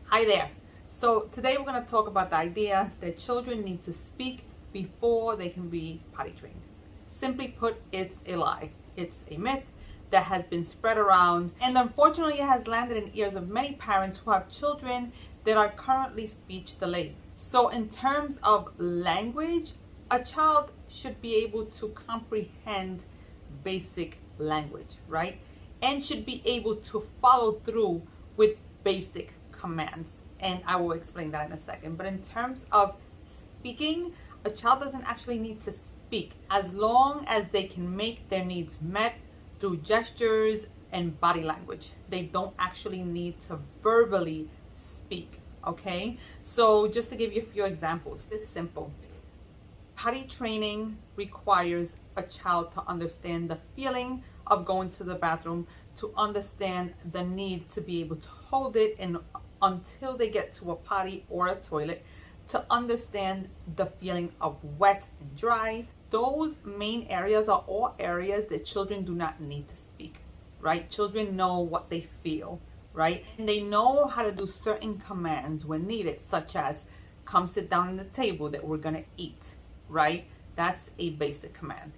Hi there. So today we're going to talk about the idea that children need to speak before they can be potty trained. Simply put, it's a lie. It's a myth that has been spread around, and unfortunately it has landed in ears of many parents who have children that are currently speech delayed. So in terms of language, a child should be able to comprehend basic language, right? And should be able to follow through with basic commands. And I will explain that in a second. But in terms of speaking, a child doesn't actually need to speak as long as they can make their needs met through gestures and body language. They don't actually need to verbally speak, okay? So just to give you a few examples, it's simple. Potty training requires a child to understand the feeling of going to the bathroom, to understand the need to be able to hold it and until they get to a potty or a toilet, to understand the feeling of wet and dry. Those main areas are all areas that children do not need to speak, right? Children know what they feel, right? And they know how to do certain commands when needed, such as come sit down on the table that we're gonna eat, right? That's a basic command,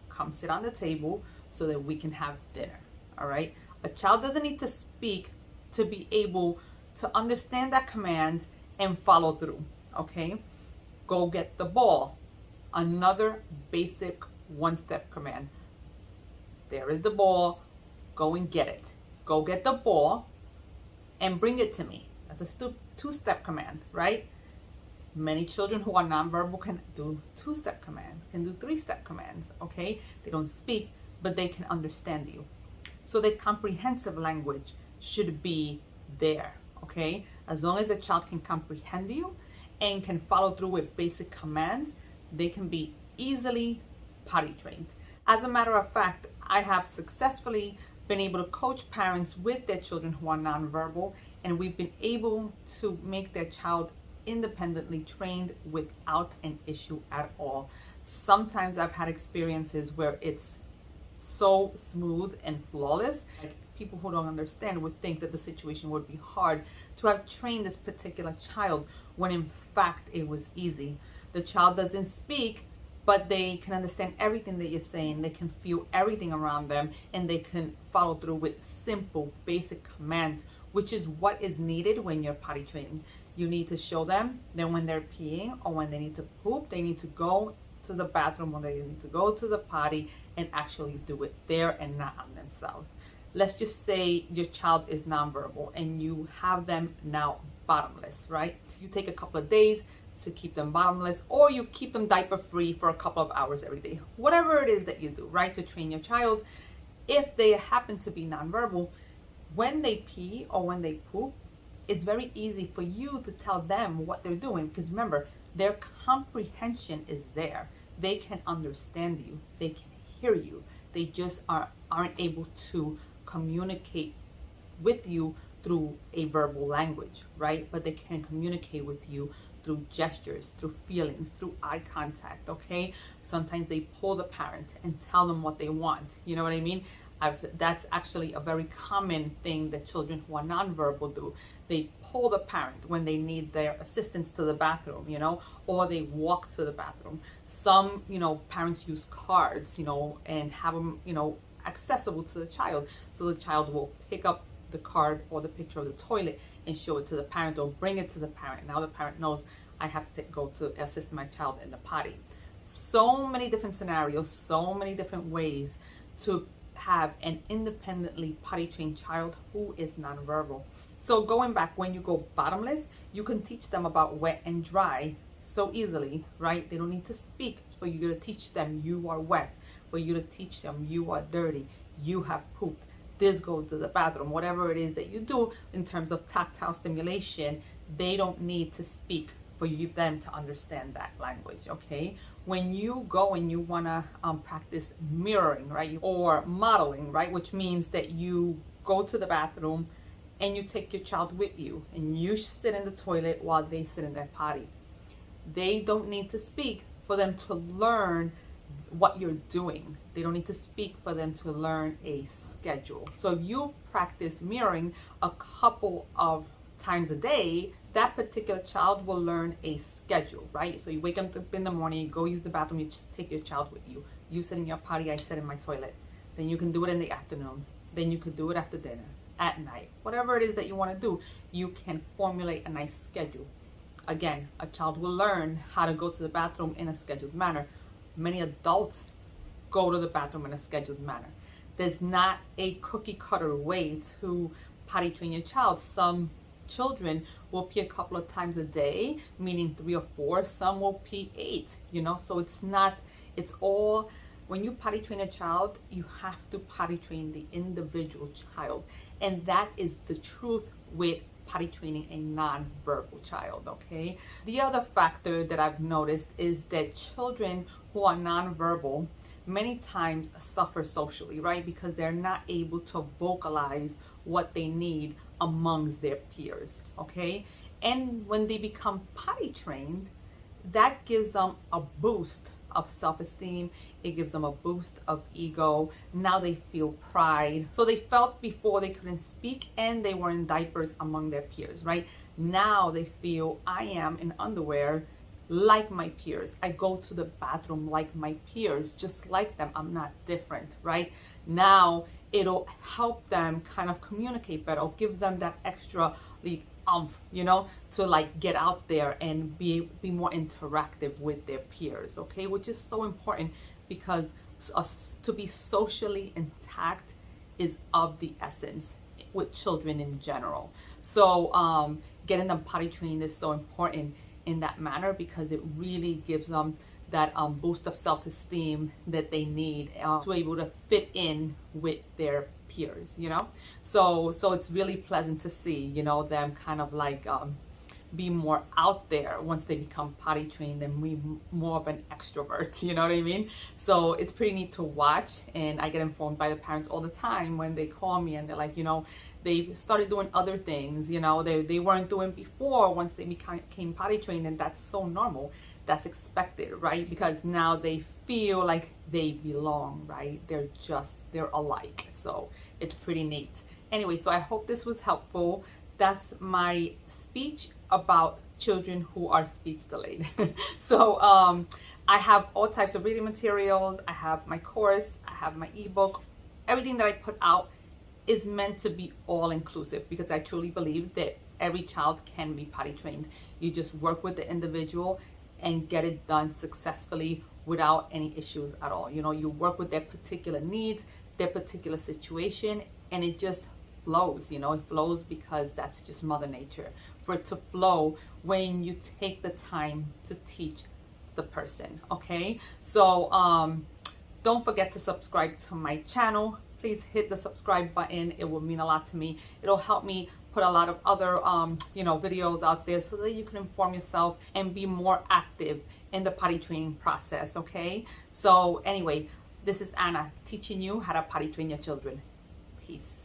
come sit on the table so that we can have dinner, all right? A child doesn't need to speak to be able to understand that command and follow through, okay? Go get the ball. Another basic one-step command. There is the ball, go and get it. Go get the ball and bring it to me. That's a two-step command, right? Many children who are nonverbal can do two-step command, can do three-step commands, okay? They don't speak, but they can understand you. So the comprehensive language should be there, okay? As long as the child can comprehend you and can follow through with basic commands, they can be easily potty trained. As a matter of fact, I have successfully been able to coach parents with their children who are nonverbal, and we've been able to make their child independently trained without an issue at all. Sometimes I've had experiences where it's so smooth and flawless. Like, people who don't understand would think that the situation would be hard to have trained this particular child, when in fact it was easy. The child doesn't speak, but they can understand everything that you're saying. They can feel everything around them, and they can follow through with simple basic commands, which is what is needed when you're potty training. You need to show them that when they're peeing or when they need to poop, they need to go to the bathroom, or they need to go to the potty and actually do it there and not on themselves. Let's just say your child is nonverbal and you have them now bottomless, right? You take a couple of days to keep them bottomless, or you keep them diaper free for a couple of hours every day. Whatever it is that you do, right, to train your child. If they happen to be nonverbal, when they pee or when they poop, it's very easy for you to tell them what they're doing, because remember, their comprehension is there. They can understand you, they can hear you. They just aren't able to communicate with you through a verbal language, right? But they can communicate with you through gestures, through feelings, through eye contact, okay? Sometimes they pull the parent and tell them what they want. You know what I mean? That's actually a very common thing that children who are nonverbal do. They pull the parent when they need their assistance to the bathroom, or they walk to the bathroom. Some, parents use cards, and have them, accessible to the child. So the child will pick up the card or the picture of the toilet and show it to the parent, or bring it to the parent. Now the parent knows I have to go to assist my child in the potty. So many different scenarios, so many different ways to have an independently potty trained child who is nonverbal. So going back, when you go bottomless, you can teach them about wet and dry so easily, right? They don't need to speak for you to teach them you are wet, for you to teach them you are dirty, you have pooped, this goes to the bathroom. Whatever it is that you do in terms of tactile stimulation, they don't need to speak for them to understand that language, okay? When you go and you wanna practice mirroring, right, or modeling, right, which means that you go to the bathroom and you take your child with you and you sit in the toilet while they sit in their potty. They don't need to speak for them to learn what you're doing. They don't need to speak for them to learn a schedule. So if you practice mirroring a couple of times a day, that particular child will learn a schedule, right? So you wake up in the morning, you go use the bathroom, you take your child with you. You sit in your potty, I sit in my toilet. Then you can do it in the afternoon. Then you could do it after dinner, at night. Whatever it is that you want to do, you can formulate a nice schedule. Again, a child will learn how to go to the bathroom in a scheduled manner. Many adults go to the bathroom in a scheduled manner. There's not a cookie cutter way to potty train your child. Some children will pee a couple of times a day, meaning 3 or 4. Some will pee 8, so it's all, when you potty train a child, you have to potty train the individual child. And that is the truth with potty training a non-verbal child, okay? The other factor that I've noticed is that children who are non-verbal many times suffer socially, right? Because they're not able to vocalize what they need amongst their peers, okay? And when they become potty trained, that gives them a boost of self-esteem. It gives them a boost of ego. Now they feel pride. So they felt before they couldn't speak and they were in diapers among their peers, right? Now they feel, I am in underwear like my peers. I go to the bathroom like my peers, just like them. I'm not different, right? Now it'll help them kind of communicate better, or give them that extra to like get out there and be more interactive with their peers, okay? Which is so important, because to be socially intact is of the essence with children in general. So getting them potty trained is so important in that manner, because it really gives them that boost of self-esteem that they need to be able to fit in with their peers, so it's really pleasant to see, them kind of like be more out there once they become potty trained and be more of an extrovert, you know what I mean? So it's pretty neat to watch, and I get informed by the parents all the time when they call me and they're like, they started doing other things, they weren't doing before once they became potty trained, and that's so normal. That's expected, right? Because now they feel like they belong, right? They're alike. So it's pretty neat. Anyway, so I hope this was helpful. That's my speech about children who are speech delayed. So I have all types of reading materials. I have my course, I have my ebook. Everything that I put out is meant to be all inclusive, because I truly believe that every child can be potty trained. You just work with the individual and get it done successfully without any issues at all. You work with their particular needs, their particular situation, and it just flows. It flows because that's just Mother Nature. For it to flow when you take the time to teach the person, okay? So don't forget to subscribe to my channel. Please hit the subscribe button. It will mean a lot to me. It'll help me put a lot of other videos out there, so that you can inform yourself and be more active in the potty training process, okay? So anyway, this is Anna teaching you how to potty train your children. Peace.